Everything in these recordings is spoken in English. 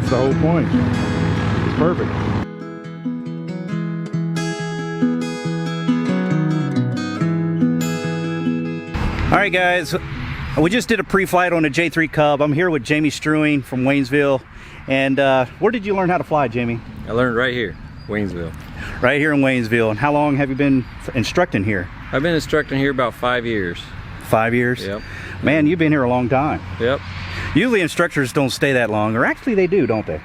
That's the whole point. It's perfect. All right, guys, we just did a pre-flight on a J-3 Cub. I'm here with Jamie Strewing from Waynesville. And where did you learn how to fly, Jamie? I learned right here, Waynesville. Right here in Waynesville. And how long have you been instructing here? I've been instructing here about 5 years. 5 years? Yep. Man, you've been here a long time. Yep. Usually instructors don't stay that long, or actually they do, don't they?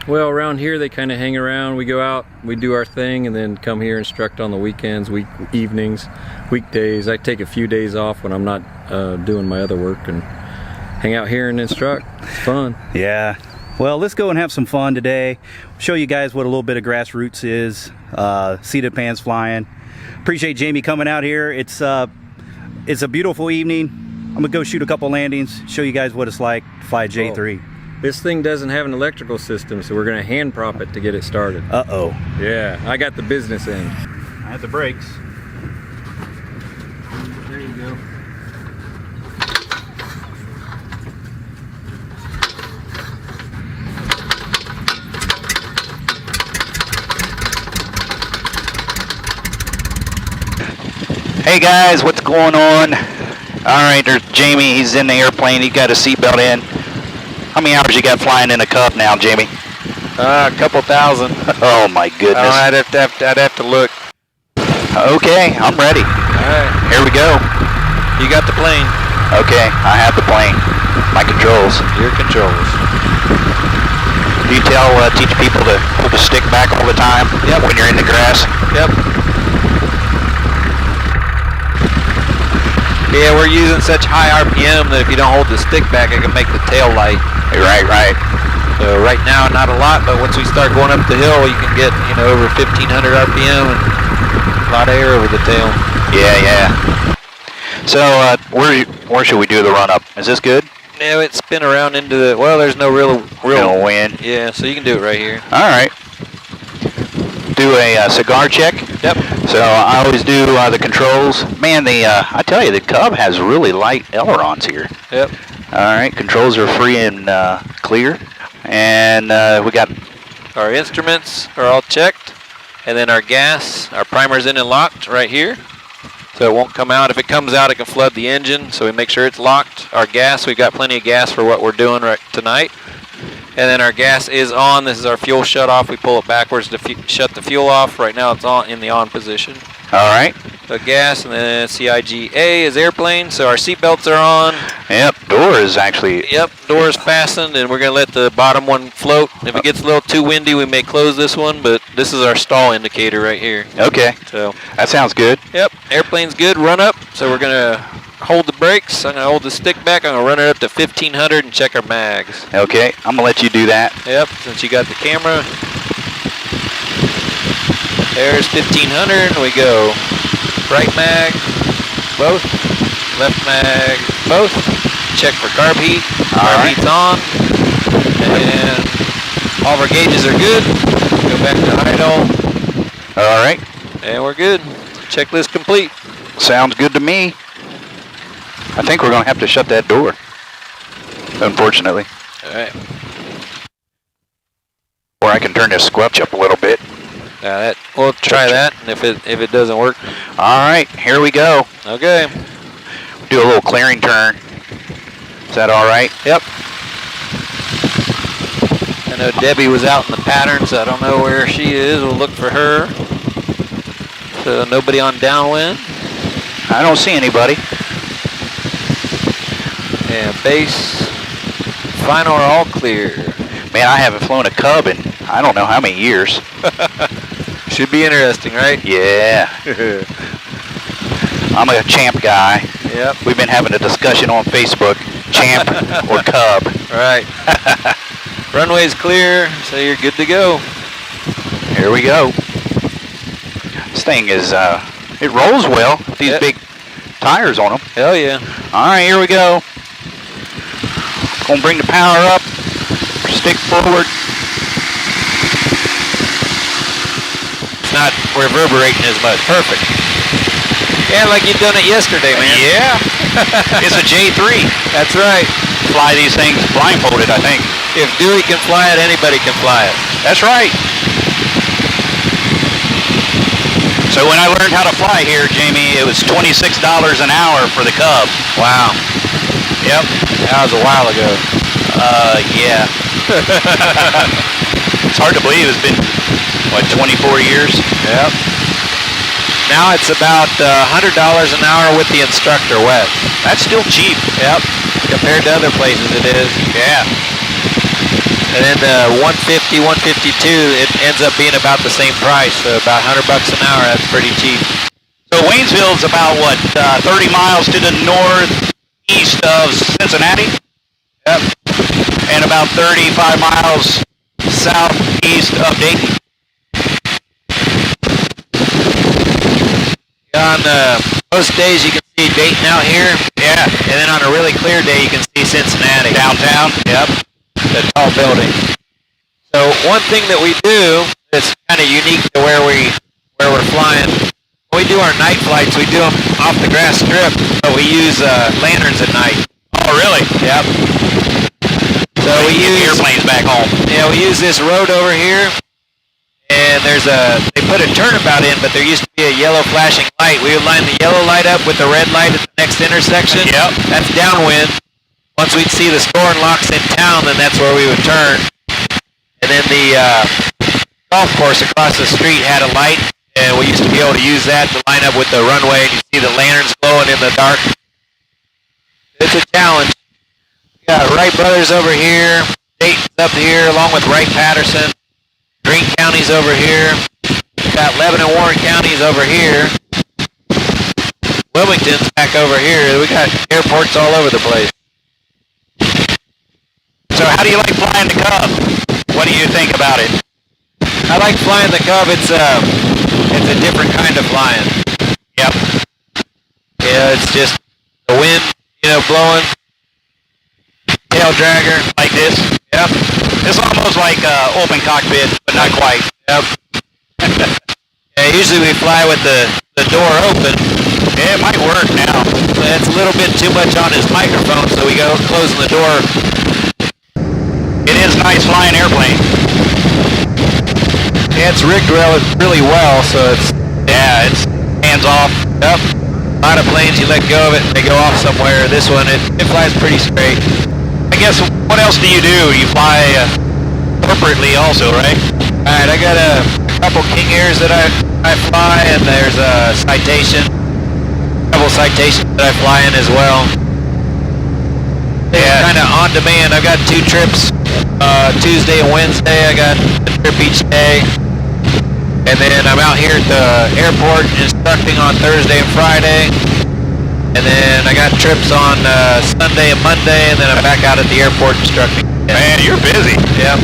Well, around here they kind of hang around. We go out, we do our thing, and then come here and instruct on the weekends, evenings, weekdays. I take a few days off when I'm not doing my other work and hang out here and instruct. It's fun. Yeah. Well, let's go and have some fun today. Show you guys what a little bit of grassroots is. Seated pans flying. Appreciate Jamie coming out here. It's a beautiful evening. I'm gonna go shoot a couple landings, show you guys what it's like to fly a J3. Oh. This thing doesn't have an electrical system, so we're gonna hand prop it to get it started. Uh-oh. Yeah, I got the business end. I had the brakes. There you go. Hey guys, what's going on? Alright, there's Jamie. He's in the airplane. He got his seatbelt in. How many hours you got flying in a Cub now, Jamie? A couple thousand. Oh my goodness. I'd have to look. Okay, I'm ready. Alright. Here we go. You got the plane. Okay, I have the plane. My controls. Your controls. Do you teach people to hold the stick back all the time? Yep. When you're in the grass? Yep. Yeah, we're using such high RPM that if you don't hold the stick back, it can make the tail light. Right, right. So right now, not a lot, but once we start going up the hill, you can get, over 1,500 RPM and a lot of air over the tail. Yeah, yeah. So, where should we do the run up? Is this good? Yeah, it's spin around into the, well, there's no real wind. Yeah, so you can do it right here. All right. Do a cigar check. Yep. So I always do the controls. Man, I tell you, the Cub has really light ailerons here. Yep. All right, controls are free and clear, and we got our instruments are all checked, and then our gas, our primer's in and locked right here, so it won't come out. If it comes out, it can flood the engine, so we make sure it's locked. Our gas, we've got plenty of gas for what we're doing right tonight. And then our gas is on. This is our fuel shut off. We pull it backwards to shut the fuel off. Right now it's on in the on position. All right. The gas, and then CIGA is airplane. So our seat belts are on. Yep. Door is actually. Yep. Door is fastened, and we're gonna let the bottom one float. If it gets a little too windy, we may close this one. But this is our stall indicator right here. Okay. So that sounds good. Yep. Airplane's good. Run up. So we're gonna hold the brakes. I'm gonna hold the stick back. I'm gonna run it up to 1,500 and check our mags. Okay, I'm gonna let you do that. Yep, since you got the camera. There's 1,500, and we go. Right mag, both. Left mag, both. Check for carb heat. Carb heat's on. And all of our gauges are good. Go back to idle. All right. And we're good. Checklist complete. Sounds good to me. I think we're going to have to shut that door, unfortunately. All right. Or I can turn this squelch up a little bit. We'll try that, and if it doesn't work. All right, here we go. Okay. Do a little clearing turn. Is that all right? Yep. I know Debbie was out in the pattern, so I don't know where she is. We'll look for her. So nobody on downwind. I don't see anybody. And base, final are all clear. Man, I haven't flown a Cub in I don't know how many years. Should be interesting, right? Yeah. I'm a champ guy. Yep. We've been having a discussion on Facebook, champ or Cub. Right. Runway's clear, so you're good to go. Here we go. This thing is, it rolls well with these big tires on them. Hell yeah. All right, here we go. Gonna bring the power up, stick forward. It's not reverberating as much. Perfect. Yeah, like you done it yesterday, man. Yeah. It's a J-3. That's right. Fly these things blindfolded, I think. If Dewey can fly it, anybody can fly it. That's right. So when I learned how to fly here, Jamie, it was $26 an hour for the Cub. Wow. Yep. That was a while ago. Yeah. It's hard to believe. It's been, what, 24 years? Yep. Now it's about $100 an hour with the instructor wet. That's still cheap. Yep. Compared to other places it is. Yeah. And then the 150, 152, it ends up being about the same price. So about $100 an hour, that's pretty cheap. So Waynesville's about, what, 30 miles to the northeast of Cincinnati? Yep. And about 35 miles southeast of Dayton. On most days you can see Dayton out here. Yeah. And then on a really clear day you can see Cincinnati. Downtown? Yep. The tall building. So one thing that we do that's kind of unique to where we're flying, when we do our night flights, we do them off the grass strip, but we use lanterns at night. Oh, really? Yep. So we use airplanes back home. Yeah, we use this road over here, and they put a turnabout in, but there used to be a yellow flashing light. We would line the yellow light up with the red light at the next intersection. Yep. That's downwind. Once we'd see the store and locks in town, then that's where we would turn. And then the golf course across the street had a light, and we used to be able to use that to line up with the runway, and you see the lanterns glowing in the dark. It's a challenge. We got Wright Brothers over here, Dayton's up here, along with Wright-Patterson. Greene County's over here. We got Lebanon and Warren counties over here. Wilmington's back over here. We got airports all over the place. So how do you like flying the Cub? What do you think about it? I like flying the Cub. It's a different kind of flying. Yep. Yeah, it's just the wind, blowing. Tail dragger. Like this? Yep. It's almost like open cockpit, but not quite. Yep. Yeah, usually we fly with the door open. Yeah, it might work now. It's a little bit too much on his microphone, so we go closing the door. It is nice flying airplane. Yeah, it's rigged really well, so it's hands off. Yep. A lot of planes, you let go of it, they go off somewhere. This one, it flies pretty straight. I guess, what else do you do? You fly corporately also, right? All right, I got a couple King Airs that I fly, and there's a Citation. A couple Citations that I fly in as well. Yeah, kind of on demand. I've got 2 trips, Tuesday and Wednesday. I got a trip each day. And then I'm out here at the airport instructing on Thursday and Friday. And then I got trips on Sunday and Monday, and then I'm back out at the airport instructing. Man, you're busy. Yep.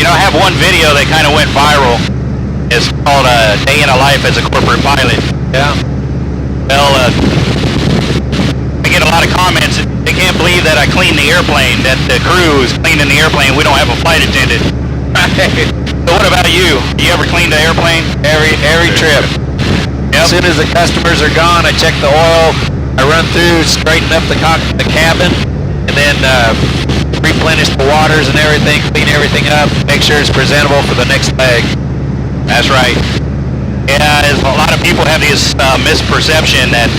I have one video that kind of went viral. It's called A Day in a Life as a Corporate Pilot. Yeah. Well, I get a lot of comments. They can't believe that I cleaned the airplane, that the crew is cleaning the airplane. We don't have a flight attendant. So what about you? You ever cleaned the airplane? Every trip. Yep. As soon as the customers are gone, I check the oil. I run through, straighten up the cabin, and then replenish the waters and everything, clean everything up, make sure it's presentable for the next leg. That's right. Yeah, a lot of people have this misperception that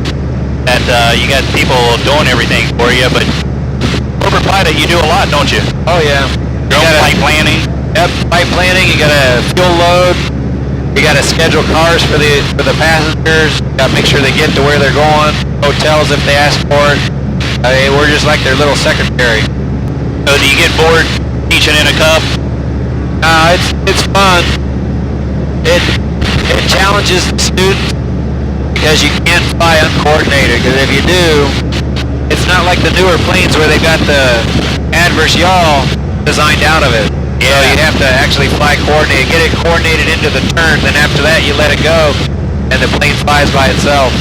you got people doing everything for you, but corporate pilot, you do a lot, don't you? Oh yeah. Your own flight planning. Yep, flight planning. You got to fuel load. You got to schedule cars for the passengers. Got to make sure they get to where they're going. Hotels if they ask for it. We're just like their little secretary. So do you get bored teaching in a Cub? It's fun. It challenges the students because you can't fly uncoordinated. Because if you do, it's not like the newer planes where they got the adverse yaw designed out of it. Yeah, so you have to actually fly coordinated, get it coordinated into the turn. Then after that, you let it go, and the plane flies by itself.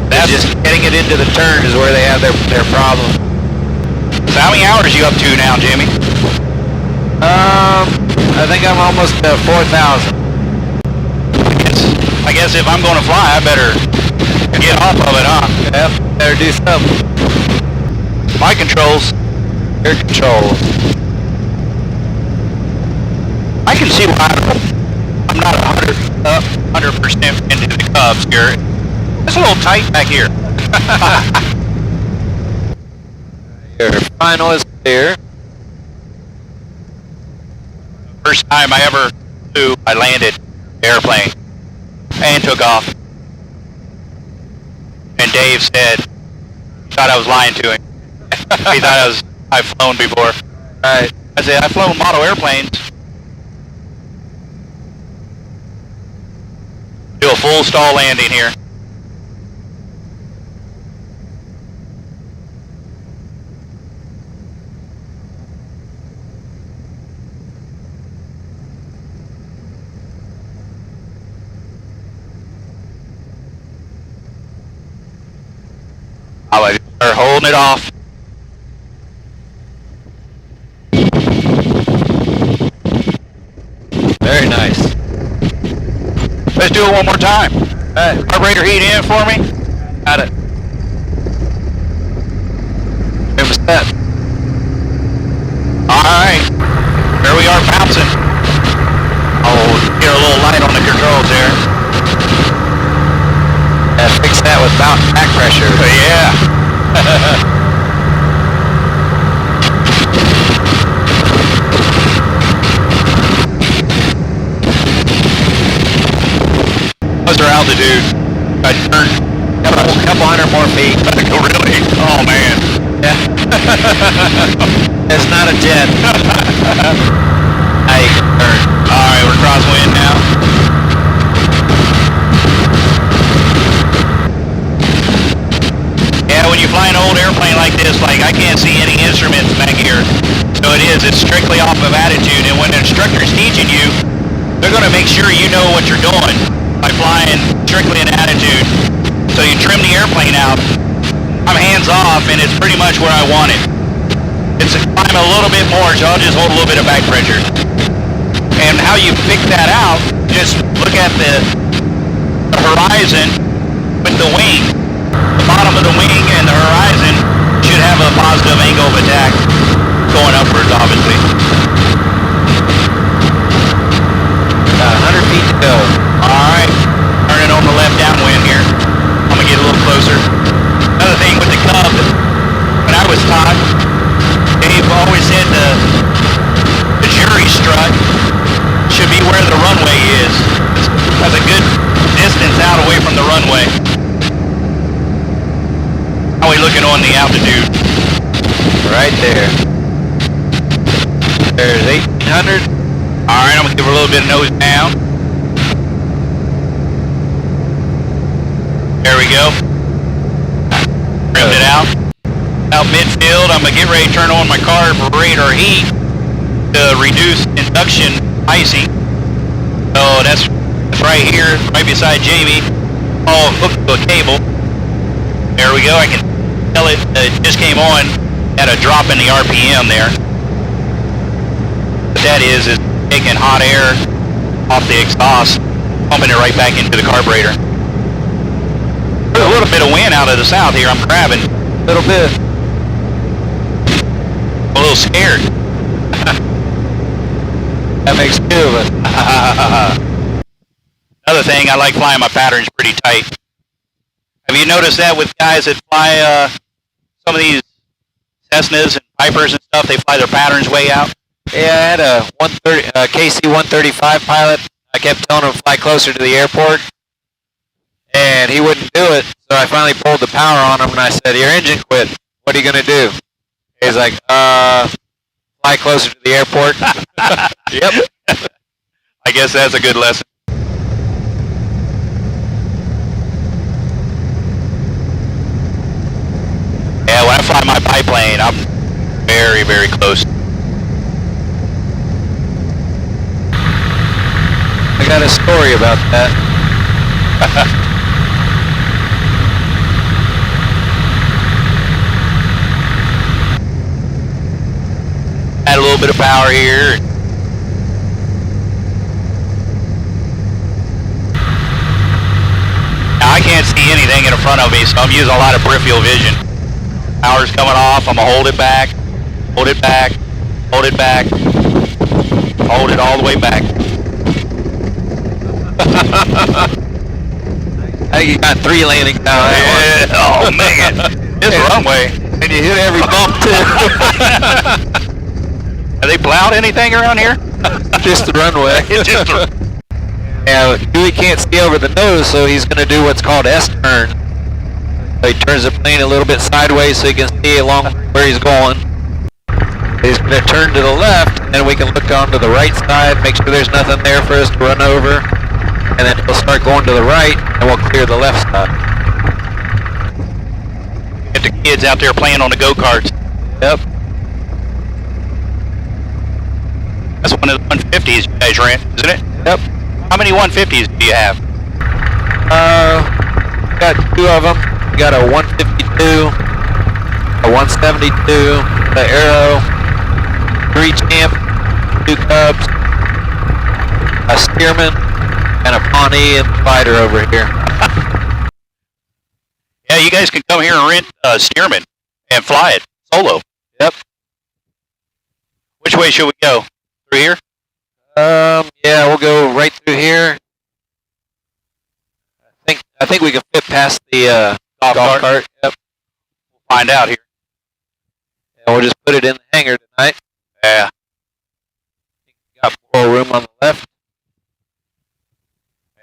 That's just getting it into the turn is where they have their problem. So how many hours are you up to now, Jimmy? I think I'm almost 4,000. I guess if I'm going to fly, I better get off of it, huh? Yep, better do something. My controls. Air controls. I can see why I'm not 100% into the Cubs here. It's a little tight back here. Your final is clear. First time I ever flew, I landed the airplane and took off. And Dave said, he thought I was lying to him. He thought I've flown before. Right. I said, I've flown model airplanes. Do a full stall landing here. I start holding it off. Very nice. Let's do it one more time. Carburetor heat in for me. Got it. It was set. Alright. There we are bouncing. Oh, get a little light on the controls there. Fix that with back pressure. Yeah. What's our altitude? I turned a couple hundred more feet. Oh, really? Oh, man. Yeah. It's not a jet. Now you can turn. All right, we're crosswind now. Yeah, when you fly an old airplane like this, like I can't see any instruments back here. So it's strictly off of attitude. And when the instructor's teaching you, they're going to make sure you know what you're doing by flying strictly in attitude. So you trim the airplane out. I'm hands off, and it's pretty much where I want it. It's climb a little bit more, so I'll just hold a little bit of back pressure. And how you pick that out, just look at the horizon with the wing. The bottom of the wing and the horizon should have a positive angle of attack going upwards, obviously. 100 feet to go. Alright, turning on the left downwind here. I'm gonna get a little closer. Another thing with the Cub, when I was taught, Dave always said the jury strut should be where the runway is. That's a good distance out away from the runway. How are we looking on the altitude? Right there. There's 1800. Alright, I'm gonna give her a little bit of nose down. There we go. Trimmed it out. Out midfield, I'm gonna get ready to turn on my carburetor heat to reduce induction icing. So that's right here, right beside Jamie, all hooked to a cable. There we go, I can tell it just came on at a drop in the RPM there. What that is taking hot air off the exhaust, pumping it right back into the carburetor. A little bit of wind out of the south here, I'm grabbing. A little bit. A little scared. That makes two of us. Another thing, I like flying my patterns pretty tight. Have you noticed that with guys that fly some of these Cessnas and Pipers and stuff, they fly their patterns way out? Yeah, I had a KC-135 pilot. I kept telling him to fly closer to the airport, and he wouldn't do it. So I finally pulled the power on him, and I said, "Your engine quit. What are you going to do?" He's like, fly closer to the airport. Yep. I guess that's a good lesson. Yeah, when I fly my biplane, I'm very, very close. I got a story about that. Add a little bit of power here. Now I can't see anything in front of me, so I'm using a lot of peripheral vision. Power's coming off. I'm gonna hold it back, hold it back, hold it back, hold it all the way back. I think you got 3 landings now. Yeah. Oh man, this runway. And you hit every bump too. Have they plowed anything around here? Just the runway. Just the... Yeah, Dewey can't see over the nose, so he's going to do what's called S-turn. So he turns the plane a little bit sideways so he can see along where he's going. He's going to turn to the left, and then we can look onto the right side, make sure there's nothing there for us to run over, and then he'll start going to the right, and we'll clear the left side. Get the kids out there playing on the go-karts. Yep. That's one of the 150s you guys rent, isn't it? Yep. How many 150s do you have? Got 2 of them. We got a 152, a 172, the Arrow, 3 Champ, 2 Cubs, a Stearman, and a Pawnee and Fighter over here. Yeah, you guys can come here and rent Stearman and fly it solo. Yep. Which way should we go? Through here? Yeah, we'll go right through here. I think we can fit past the golf cart. Yep. We'll find out here. And we'll just put it in the hangar tonight. Yeah. Got more room on the left.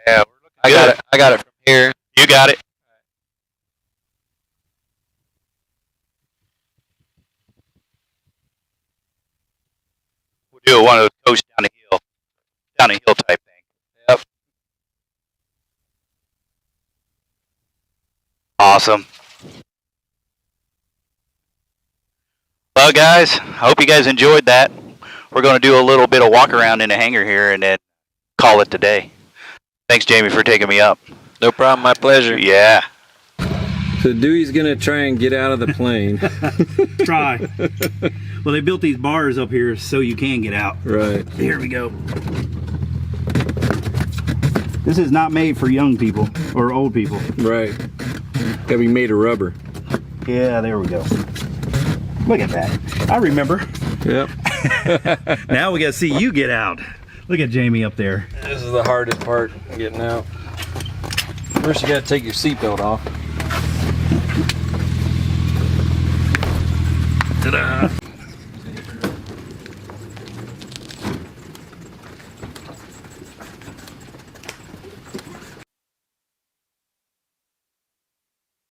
Yeah, we're looking I good. got it from here. You got it. We'll do one of those coast down the hill type thing. Yep. Awesome. Well, guys, I hope you guys enjoyed that. We're going to do a little bit of walk around in the hangar here and then call it today. Thanks, Jamie, for taking me up. No problem, my pleasure. Yeah. So Dewey's gonna try and get out of the plane. Try. Well, they built these bars up here so you can get out. Right. Here we go. This is not made for young people or old people. Right. Gotta be made of rubber. Yeah, there we go. Look at that. I remember. Yep. Now we gotta see you get out. Look at Jamie up there. This is the hardest part, getting out. First you gotta take your seatbelt off. Ta-da.